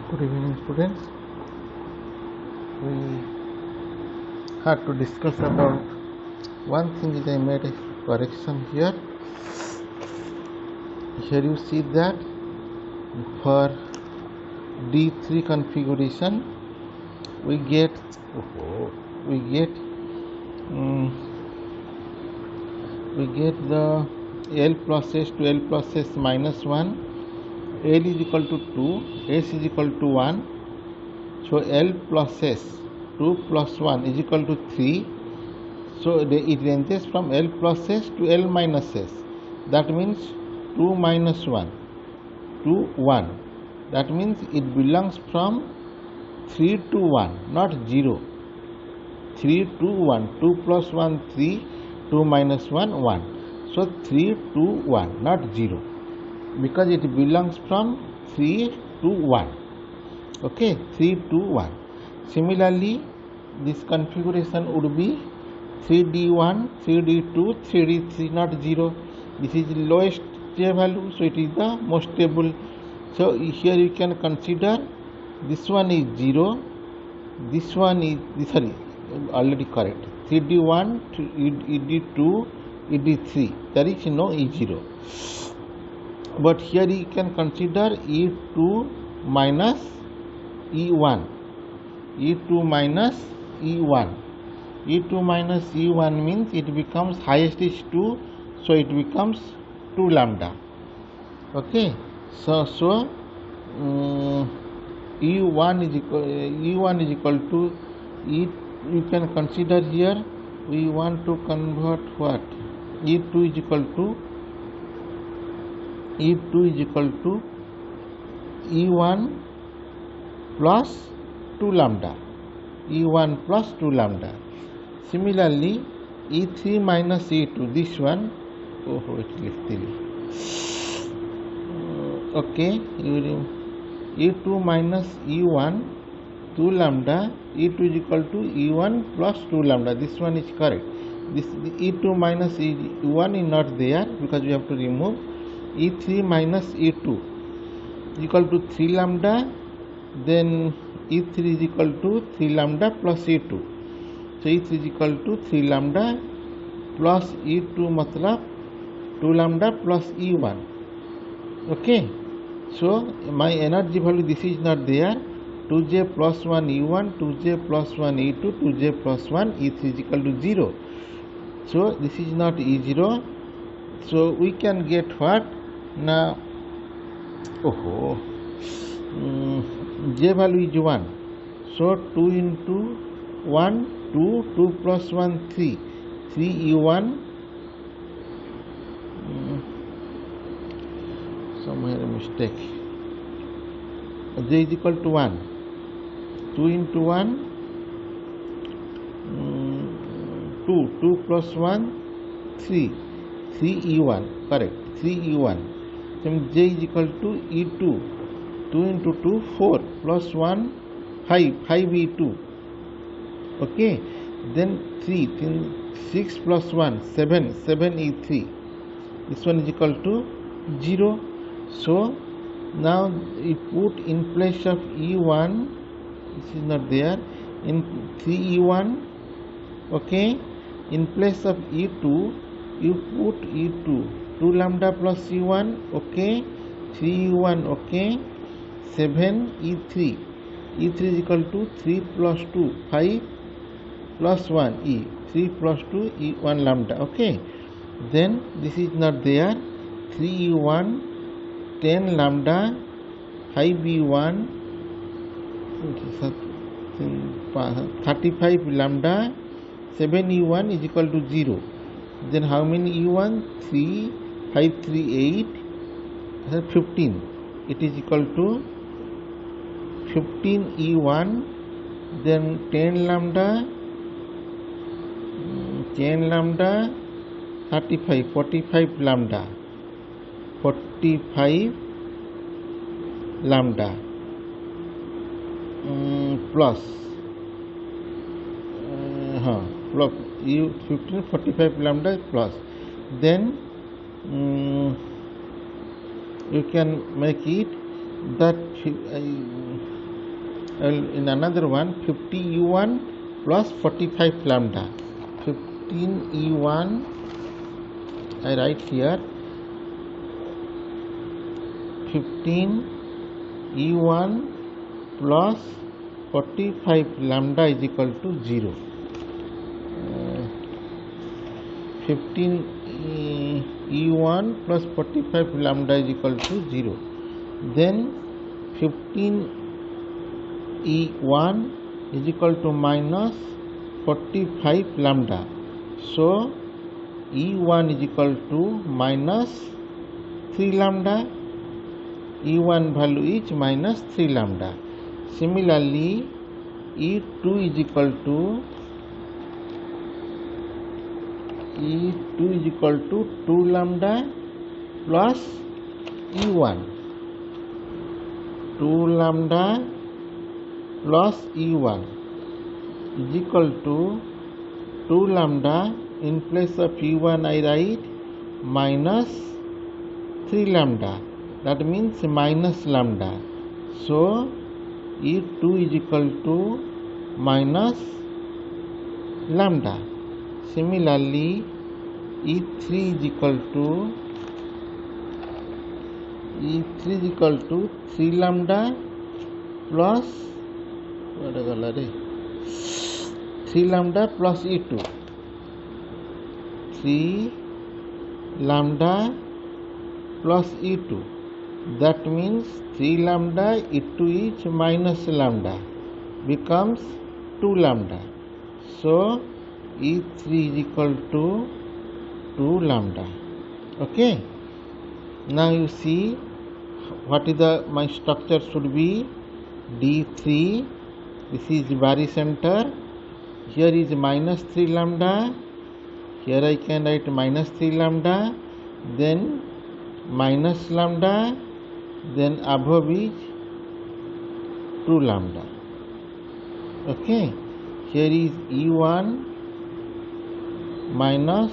Good evening, students. We had to discuss about one thing is I made a correction here. Here you see that for D3 configuration we get the L plus S to L plus S minus 1, L is equal to 2, S is equal to 1. So L plus S, 2 plus 1 is equal to 3. So it ranges from L plus S to L minus S. That means 2 minus 1 to 1. That means it belongs from 3 to 1, not 0. 3 to 1, 2 plus 1, 3, 2 minus 1, 1. So 3 to 1, not 0, because it belongs from 3 to 1. Okay, 3 to 1. Similarly, this configuration would be 3D1, 3D2, 3D3, not 0. This is the lowest J value, so it is the most stable. So here you can consider this one is 0, this one is already correct. 3D1, ED2, ED3, there is no E0. But here you can consider E2 minus E1, E2 minus E1. E2 minus E1 means it becomes highest is 2, so it becomes 2 lambda. Okay, so E1 is equal to E. You can consider here we want to convert what? E2 is equal to E1 plus 2 lambda. E1 plus 2 lambda. Similarly, E3 minus E2, this one, okay, E2 minus E1, 2 lambda, E2 is equal to E1 plus 2 lambda. This one is correct. This E2 minus E1 is not there because we have to remove. E3 minus E2 is equal to 3 lambda, then E3 is equal to 3 lambda plus E2. So E3 is equal to 3 lambda plus E2 matlab 2 lambda plus E1. Okay, so my energy value, this is not there. 2J plus 1 E1, 2J plus 1 E2, 2J plus 1 E3 is equal to 0. So this is not E0. So we can get what? Now, J value is 1. So 2 into 1, 2, 2 plus 1, 3. 3 E1. Somewhere a mistake. J is equal to 1. 2 into 1, 2, 2 plus 1, 3, 3 E1, correct, 3 E1. Then J is equal to E2, 2 into 2, 4, plus 1, 5 E2, okay, then 3, then 6 plus 1, 7 E3, this one is equal to 0. So now we put in place of E1, this is not there, in 3 E1, okay, in place of E2 you put E2, 2 lambda plus E1, okay, 3 E1, okay, 7 E3, E3 is equal to 3 plus 2, 5 plus 1 E, 3 plus 2 E1 lambda, okay, then this is not there, 3 E1, 10 lambda, 5 E1, 35 lambda, 7 E1 is equal to 0. Then how many E1? 3, 5, 3, 8, 15. It is equal to 15 E1, then 10 lambda, 35, 45 lambda, 45 lambda. Plus you 15 45 lambda plus, then you can make it that In another one, 50 u1 plus 45 lambda. 15 e1, I write here 15 e1 plus 45 lambda is equal to 0. 15 e1 plus 45 lambda is equal to 0. Then 15 e1 is equal to minus 45 lambda. So e1 is equal to minus 3 lambda. e1 value is minus 3 lambda. Similarly, e2 is equal to 2 lambda plus e1. 2 lambda plus e1 is equal to 2 lambda. In place of e1 I write minus 3 lambda. That means minus lambda. So e2 is equal to minus lambda. Similarly, e3 is equal to 3 lambda plus 3 lambda plus e2. 3 lambda plus e2. That means 3 lambda e2 is minus lambda becomes 2 lambda. So e3 is equal to 2 lambda. Okay. Now you see what is my structure should be. D3, this is barycenter. Here is minus 3 lambda. Here I can write minus 3 lambda. Then minus lambda. Then above is 2 lambda. Okay. Here is e1 minus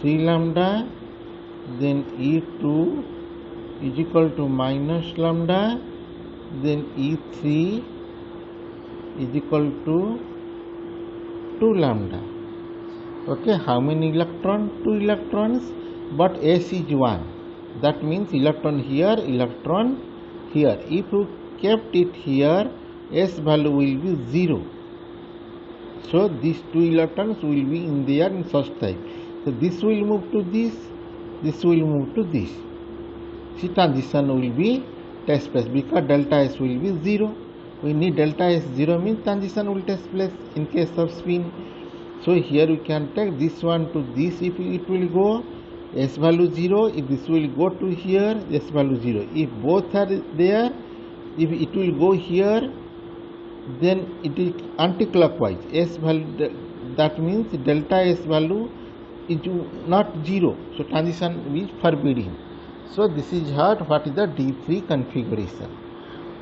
3 lambda, then e2 is equal to minus lambda, then e3 is equal to 2 lambda. Okay, how many electrons? 2 electrons, but S is 1. That means electron here, electron here. If you kept it here, S value will be 0. So these 2 electrons will be in there in such type. So this will move to this will move to this. See, transition will be takes place because delta S will be 0. We need delta S 0 means transition will take place in case of spin. So here we can take this one to this if it will go S value 0. If this will go to here, S value 0. If both are there, if it will go here, then it is anti-clockwise. S value, that means delta S value is not 0. So transition is forbidden. So this is what is the D3 configuration.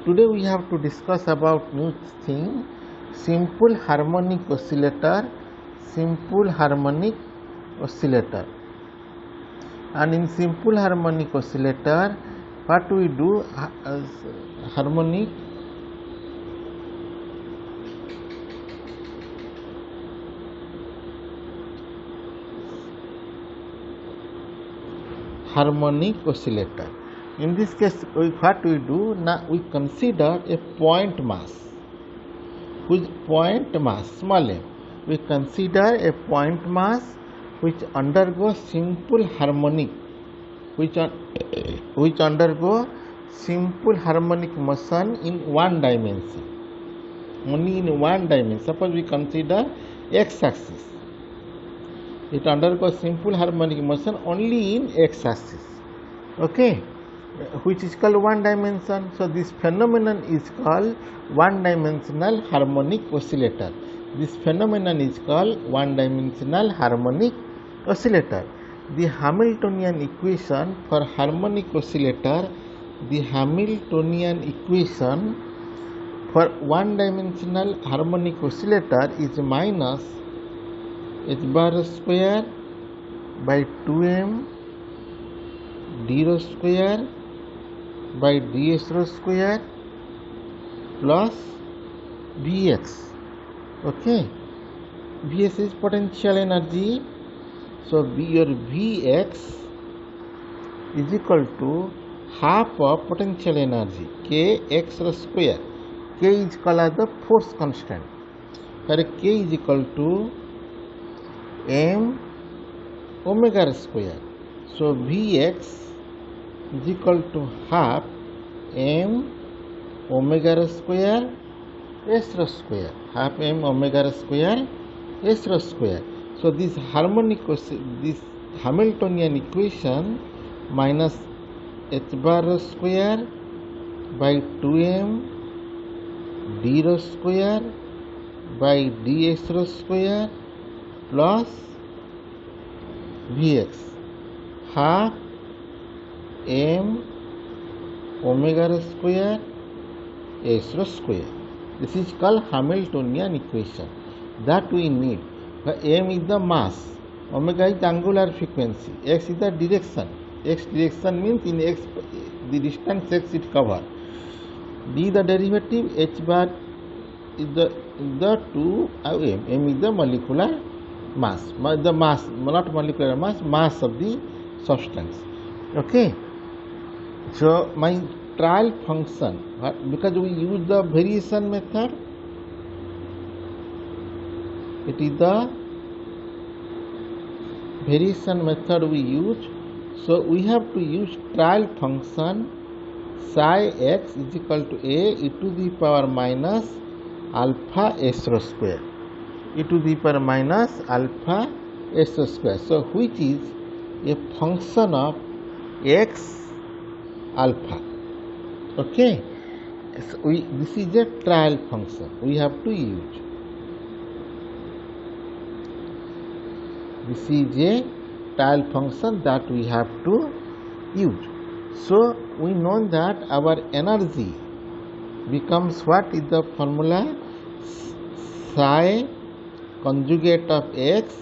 Today we have to discuss about new thing, simple harmonic oscillator. And in simple harmonic oscillator, what we do as harmonic oscillator. In this case, what we do now, we consider a point mass, whose point mass small m. We consider a point mass which undergoes simple harmonic, which undergo simple harmonic motion in one dimension, only in one dimension. Suppose we consider x-axis. It undergoes simple harmonic motion only in x-axis, okay, which is called one dimension. So this phenomenon is called one-dimensional harmonic oscillator. This phenomenon is called one-dimensional harmonic oscillator. The Hamiltonian equation for harmonic oscillator, the Hamiltonian equation for one-dimensional harmonic oscillator is minus h bar square by 2m d rho square by ds rho square plus Vx. Okay, Vx is potential energy, so your Vx is equal to half of potential energy kx square. K is called as the force constant, where K is equal to m omega square. So Vx is equal to half m omega square s square, half m omega square s square. So this Hamiltonian equation minus h bar square by 2m d rho square by dx rho square plus Vx half m omega square s rho square. This is called Hamiltonian equation that we need. M is the mass, omega is the angular frequency, x is the direction. X direction means in x the distance x it covers. D the derivative, h bar is the 2 m. M is the molecular mass, the mass, not molecular mass, mass of the substance. Okay, so my trial function, because we use the variation method, it is the variation method we use. So we have to use trial function psi x is equal to a e to the power minus alpha s square, e to the power minus alpha s square. So which is a function of x alpha. Okay, so this is a trial function we have to use. This is a trial function that we have to use. So we know that our energy becomes, what is the formula? Psi conjugate of x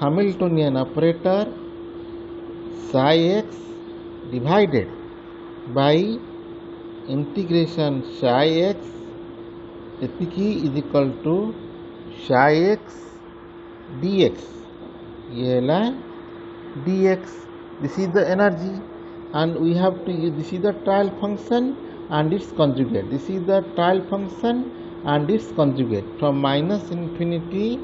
Hamiltonian operator psi x divided by integration psi x एतिकी is equal to psi x dx. ये dx. This is the energy, and we have to use, this is the trial function and its conjugate. This is the trial function and its conjugate, from minus infinity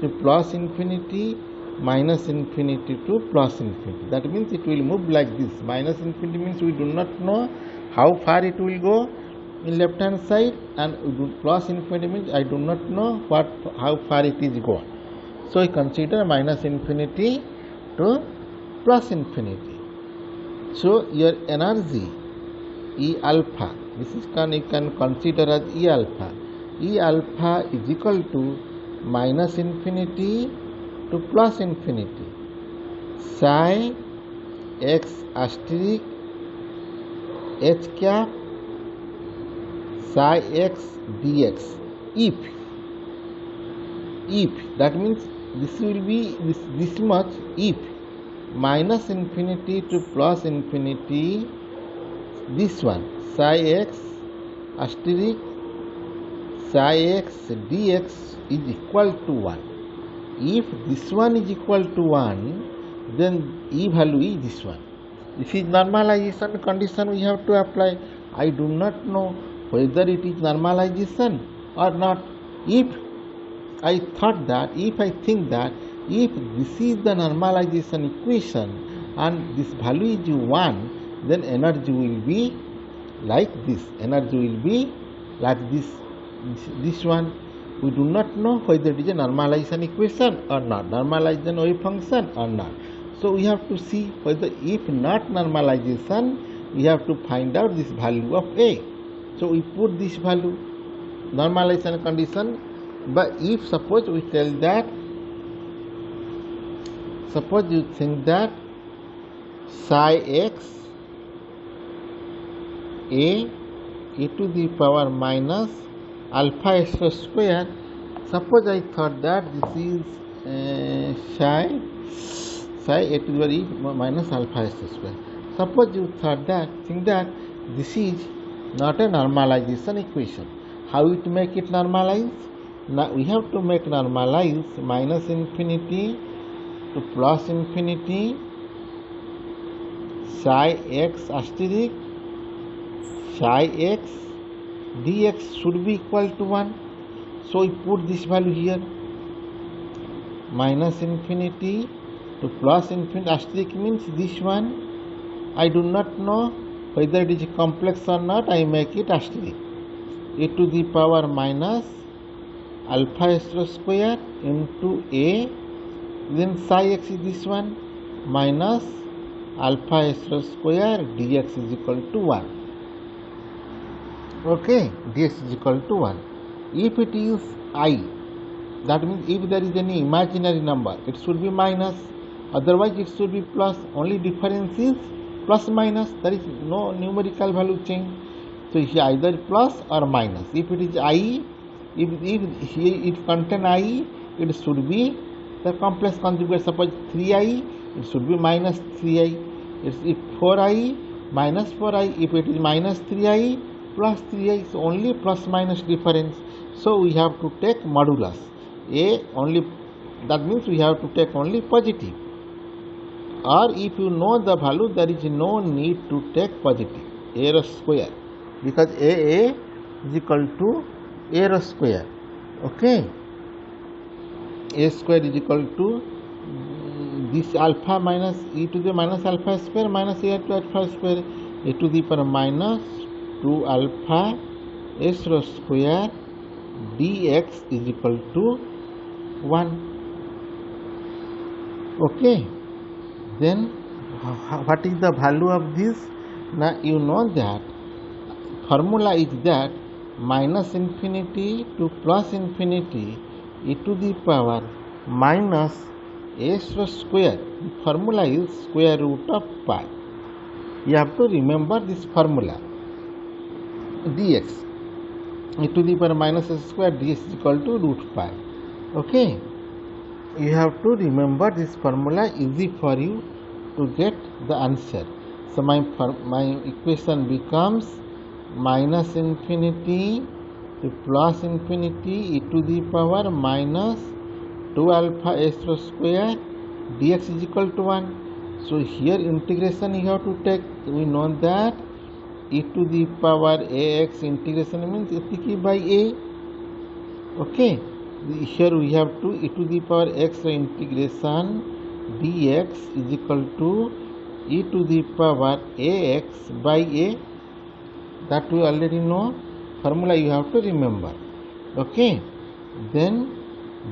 to plus infinity, minus infinity to plus infinity. That means it will move like this. Minus infinity means we do not know how far it will go in left hand side, and plus infinity means I do not know how far it is going. So I consider minus infinity to plus infinity. So your energy E alpha, this is you can consider as E alpha. E alpha is equal to minus infinity to plus infinity psi x asterisk h cap psi x dx. If that means this will be this much, if minus infinity to plus infinity, this one psi x asterisk psi x dx is equal to 1. If this one is equal to 1, then E value is this one. This is normalization condition we have to apply. I do not know whether it is normalization or not. If I think that if this is the normalization equation and this value is 1, then energy will be like this. Energy will be like this one. We do not know whether it is a normalization equation or not, normalization wave function or not. So we have to see whether, if not normalization, we have to find out this value of A. So we put this value, normalization condition. But if suppose we tell that, suppose you think that psi x a e to the power minus alpha s square, suppose I thought that this is psi a to the power e minus alpha s square. Suppose you think that this is not a normalization equation. How it make it normalize? Now we have to make normalize minus infinity to plus infinity psi x asterisk psi x dx should be equal to 1. So we put this value here, minus infinity to plus infinity asterisk means this one. I do not know whether it is complex or not, I make it asterisk. A to the power minus alpha s square into a, then psi x is this one, minus alpha s square dx is equal to 1. Okay, dx is equal to 1. If it is I, that means if there is any imaginary number, it should be minus, otherwise it should be plus. Only difference is plus minus, there is no numerical value change. So here either plus or minus. If it is I, if here it contain I, it should be the complex conjugate. Suppose 3I, it should be minus 3I. If 4I, minus 4I. If it is minus 3I, plus 3I, so only plus minus difference. So we have to take modulus. A only, that means we have to take only positive. Or if you know the value, there is no need to take positive, a square, because a is equal to a square. Okay, a square is equal to this alpha minus e to the minus alpha square minus a to alpha square, a to the power minus 2 alpha s square dx is equal to 1. Okay, then what is the value of this? Now you know that formula is that minus infinity to plus infinity e to the power minus s square. The formula is square root of pi. You have to remember this formula. Dx e to the power minus s square dx is equal to root pi. Okay, you have to remember this formula, easy for you to get the answer. So my equation becomes minus infinity to plus infinity e to the power minus 2 alpha s square dx is equal to 1. So here integration you have to take. We know that e to the power ax integration means a by a. Okay, here we have to e to the power x integration dx is equal to e to the power ax by a. That we already know. Formula you have to remember. Okay, then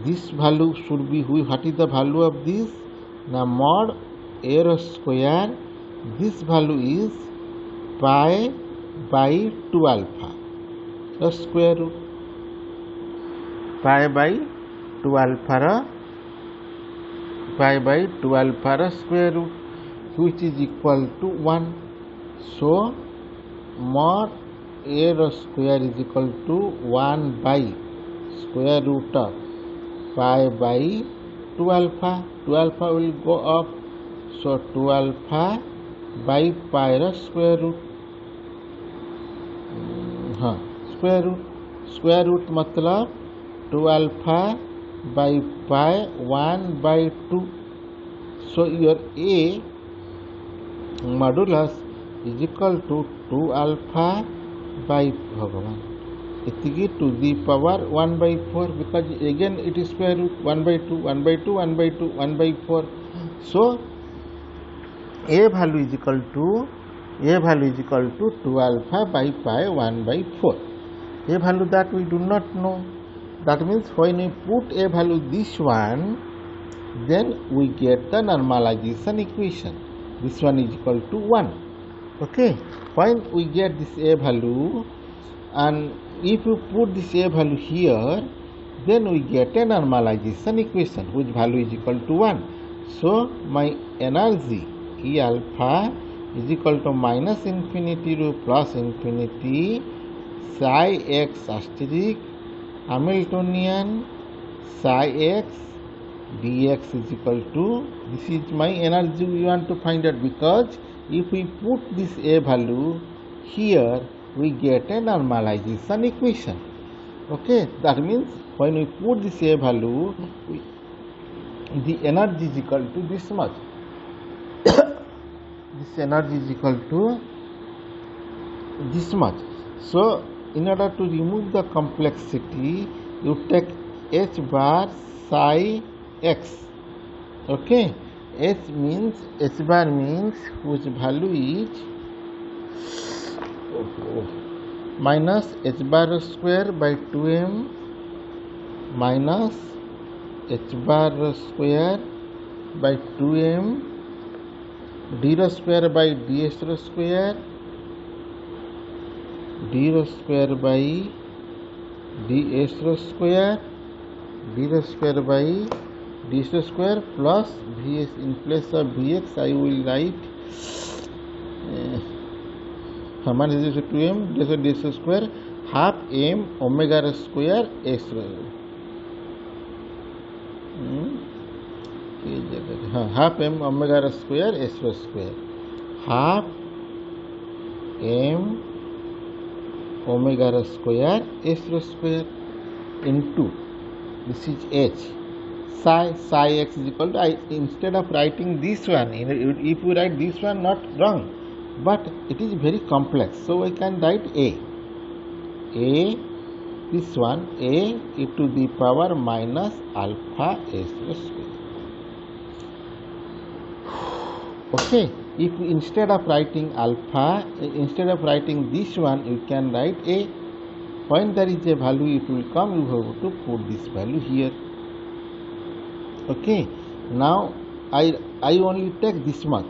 this value should be, what is the value of this? Now mod a square, this value is pi by 2 alpha, the square root, pi by 2 alpha square root, which is equal to 1. So mod a square is equal to 1 by square root of pi by 2 alpha. 2 alpha will go up, so 2 alpha by pi square root. Square root मतलब 2 alpha by pi 1 by 2. So your a modulus is equal to 2 alpha by to the power 1 by 4, because again it is square root 1 by 2, 1 by 2, 1 by 2, 1 by 4. So a value is equal to 2 alpha by pi 1 by 4. A value that we do not know. That means when we put a value this one, then we get the normalization equation. This one is equal to 1. Okay, when we get this a value, and if you put this a value here, then we get a normalization equation which value is equal to 1. So my energy E alpha is equal to minus infinity to plus infinity psi x asterisk Hamiltonian psi x dx is equal to, this is my energy we want to find out, because if we put this a value here, we get a normalization equation. Okay, that means when we put this A value, the energy is equal to this much. This energy is equal to this much. So, in order to remove the complexity, you take h bar psi x. Okay, h bar means whose value is minus h bar square by 2m minus h bar square by 2m d rho square by ds rho square d rho square by ds rho square d rho square by ds rho square plus vs. In place of vx I will write minus 2m ds rho square half m omega rho square s rho half m omega rho square s rho square half m omega rho square s rho square into this is h psi x is equal to instead of writing this one, if you write this one, not wrong, but it is very complex, so I can write a this one a e to the power minus alpha s rho square. Okay, if instead of writing alpha, instead of writing this one, you can write a. When there is a value, it will come, you have to put this value here. Okay, now I only take this much,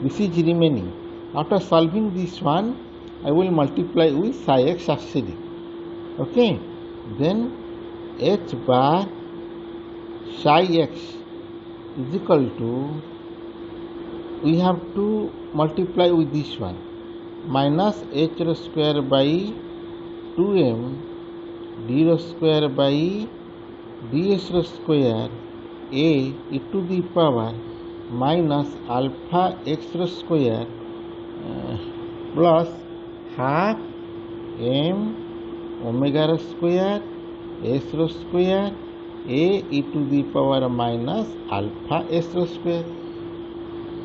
this is remaining. After solving this one, I will multiply with psi x succeeding. Okay, then h bar psi x is equal to, we have to multiply with this one, minus h rho square by 2m d rho square by ds rho square a e to the power minus alpha x rho square plus half m omega rho square s rho square a e to the power minus alpha s rho square.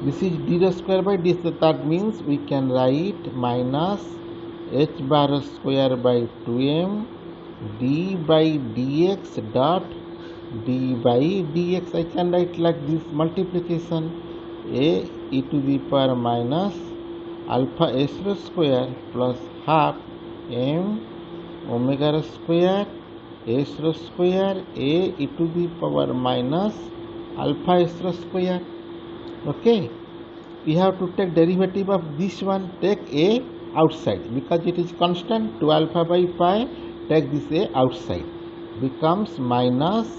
This is d rho square by d, that means we can write minus h bar square by 2m d by dx dot d by dx. I can write like this multiplication a e to the power minus alpha s rho square plus half m omega rho square s rho square a e to the power minus alpha s rho square. Okay, we have to take derivative of this one, take a outside because it is constant, 2 alpha by pi, take this a outside, becomes minus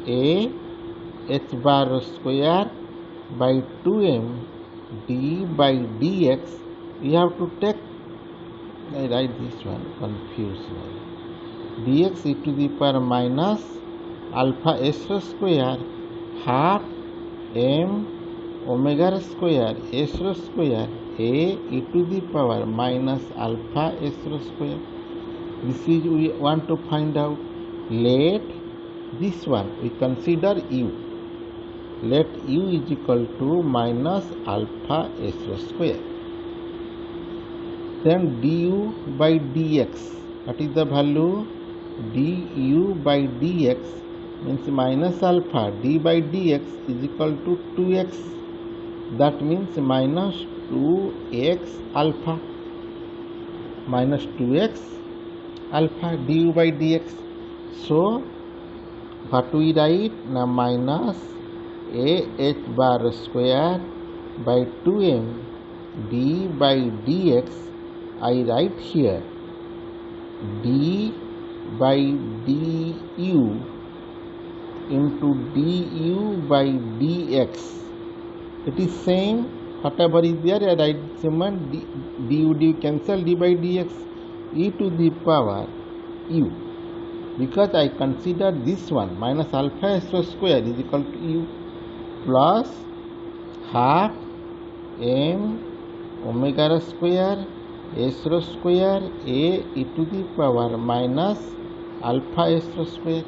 a h bar square by 2m d by dx. We have to take, I write this one, confused dx e to the power minus alpha s rho square half m omega square s rho square a e to the power minus alpha s rho square. This is we want to find out. Let this one we consider u. Let u is equal to minus alpha s rho square. Then du by dx. What is the value? Du by dx means minus alpha d by dx is equal to 2x. That means minus 2x alpha, minus 2x alpha du by dx. So what we write now, minus a h bar square by 2m d by dx. I write here d by du into du by dx. It is same, whatever is there, I write same one, du cancel, d by dx e to the power u, because I consider this one minus alpha s rho square is equal to u plus half m omega square s rho square a e to the power minus alpha s rho square.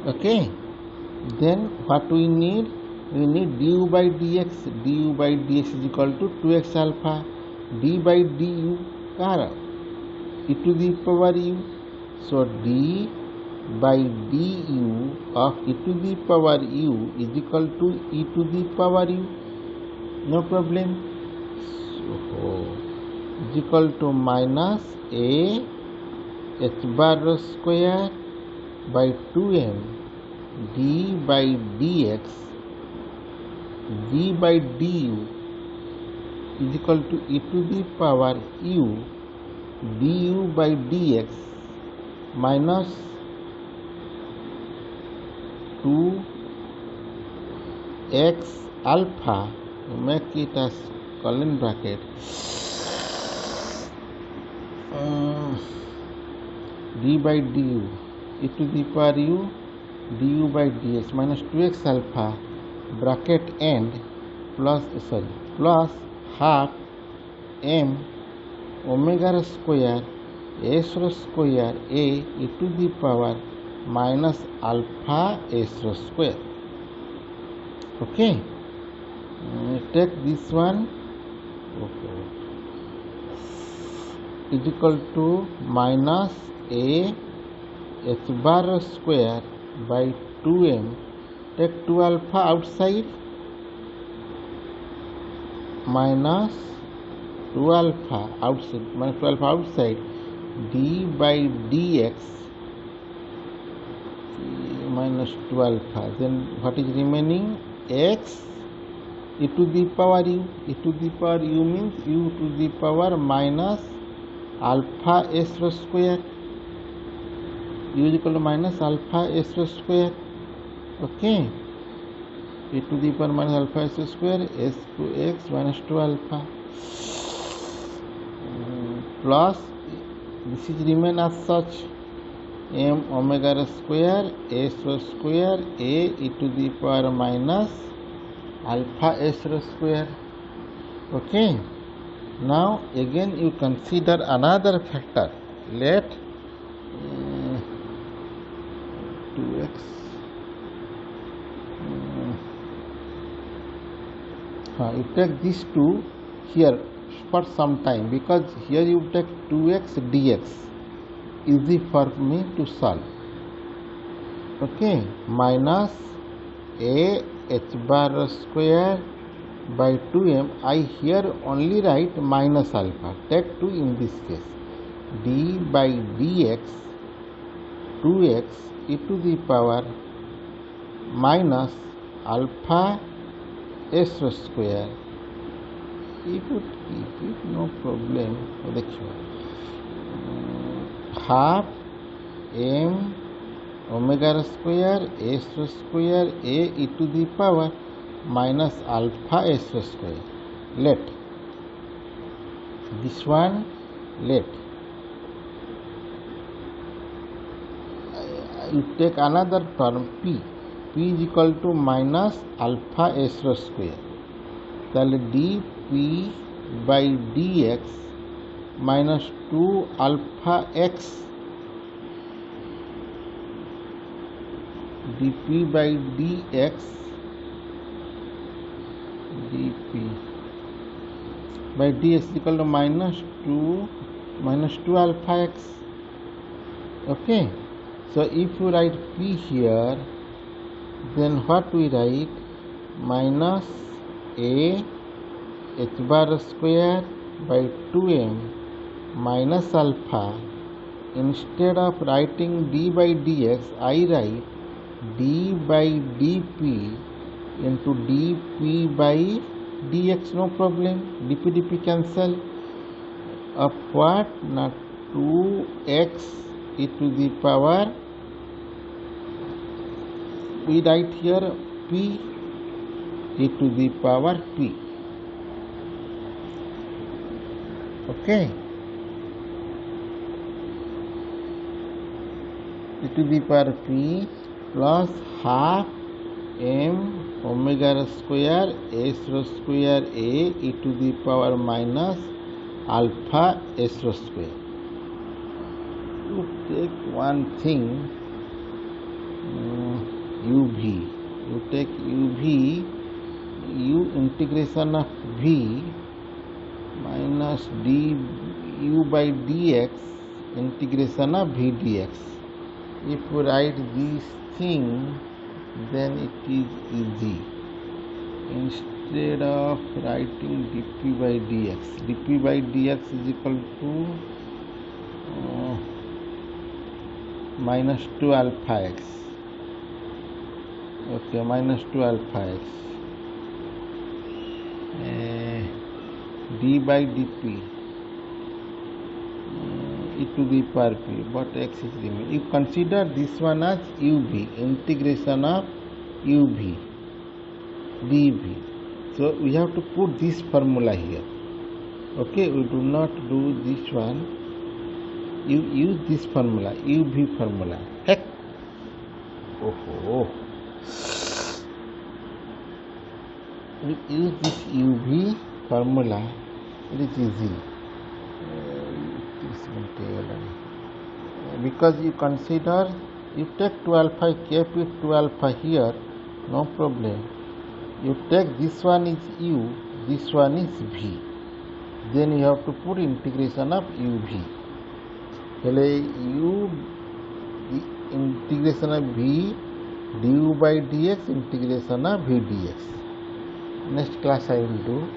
Okay, then what we need du by dx. Du by dx is equal to 2x alpha. d by du kar e to the power u. So d by du of e to the power u is equal to e to the power u. No problem. So is equal to minus a h bar square by 2m d by dx d by du is equal to e to the power u du by dx minus 2x alpha, make it as colon bracket, d by du e to the power u du by dx minus 2x alpha bracket end plus half m omega square s rho square a e to the power minus alpha s rho square. Okay, take this one. Okay, is equal to minus a h bar square by 2m. Take 2 alpha outside minus 2 alpha outside d by dx minus 2 alpha. Then what is remaining? X e to the power u. E to the power u means u to the power minus alpha s rho square. U is equal to minus alpha s rho square. Okay, e to the power minus alpha s rho square s to x minus 2 alpha plus this is remain as such m omega square s rho square a e to the power minus alpha s rho square. Okay, now again you consider another factor. Let 2x you take these two here for some time, because here you take 2x dx, easy for me to solve. Okay, minus a h bar square by 2m. I here only write minus alpha, take 2 in this case, d by dx 2x e to the power minus alpha s square. Keep it, no problem. Half m omega square s square a e to the power minus alpha s square. Let this one, let you take another term p is equal to minus alpha s square. তাহলে dp by dx minus 2 alpha x dp by dx dp by dx is equal to minus 2 alpha x. Okay, so if you write p here, then what we write? Minus a h bar square by 2m minus alpha. Instead of writing d by dx, I write d by dp into dp by dx. No problem, dp cancel. Of what? Not 2x e to the power, we write here p e to the power p. Okay, e to the power p plus half m omega square s rho square a e to the power minus alpha s rho square. You take one thing, uv. You take uv, u integration of v minus du by dx integration of v dx. If you write this thing, then it is easy. Instead of writing dp by dx is equal to minus 2 alpha x. Okay, minus 2 alpha x. D by dp e to the power p, but x is remaining. You consider this one as uv, integration of uv dv. So we have to put this formula here. Okay, we do not do this one. You use this formula, uv formula. Heck, we use this uv formula. It is easy. Because you consider, you take 2 alpha, keep it 2 alpha here, no problem. You take this one is u, this one is v. Then you have to put integration of uv. U integration of v du by dx integration of v dx. Next class I will do.